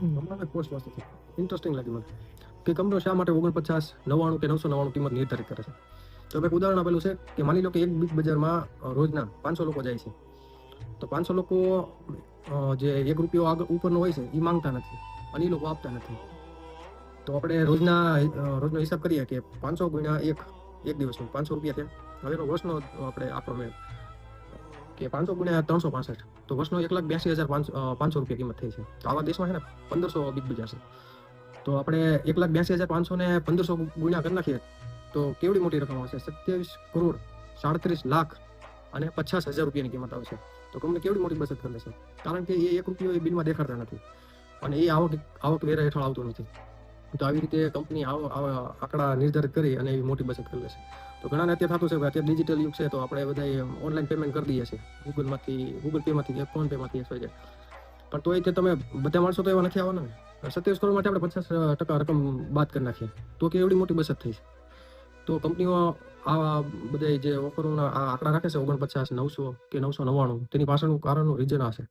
હમણાં પોસ્ટ વાંચતો હતો, ઇન્ટરેસ્ટિંગ લાગ્યું મને કે કંપનીઓ શા માટે 49, 99 કે 999 કિંમત નિર્ધારિત કરે છે. તો એક ઉદાહરણ આપેલું છે કે માની લો કે એક બિગ બજારમાં રોજના 500 લોકો જાય છે. તો 500 લોકો જે ₹1 આગળ ઉપરનો હોય છે એ માંગતા નથી અને એ લોકો આપતા નથી. તો આપણે રોજનો હિસાબ કરીએ કે 500 ગુણ્યા એક દિવસનું ₹500 થયા. હવે એનો વર્ષનો આપણે આંકડો મેળવીએ કે 500 ગુણ્યા 365, તો વર્ષનો ₹1,82,500 કિંમત થઈ છે. તો આવા દેશમાં છે ને 1500 બિગ બજાર છે. તો આપણે 1,82,500 ને 1500 ગુણ્યા કરી નાખીએ તો કેવડી મોટી રકમ આવશે? 27,37,37,50,000 અને ₹50,000ની કિંમત આવશે. તો કંપની કેવડી મોટી બચત કરી લેશે, કારણ કે એ ₹1 એ બિલમાં દેખાડતા નથી અને એ આવકવેરા હેઠળ આવતું નથી. તો આવી રીતે કંપની આવા આંકડા નિર્ધારિત કરી અને એવી મોટી બચત કરી લેશે. તો ઘણાને અત્યારે થતું છે કે અત્યારે ડિજિટલ યુગ છે, તો આપણે બધા ઓનલાઈન પેમેન્ટ કરી દઈએ છીએ ગૂગલ પેમાંથી કે ફોન પેમાંથી XYZ. પણ તોય તે તમે બધા માણસો તો એવા નથી આવવાના ને. 27 કરોડ માટે આપણે 50% રકમ બાદ કરી નાખીએ તો કેવડી મોટી બચત થઈ છે. તો કંપનીઓ આ બધા જે ઓફરોના આ આંકડા રાખે છે 49, 900 કે 999, તેની પાછળનું કારણનું રીઝન આ છે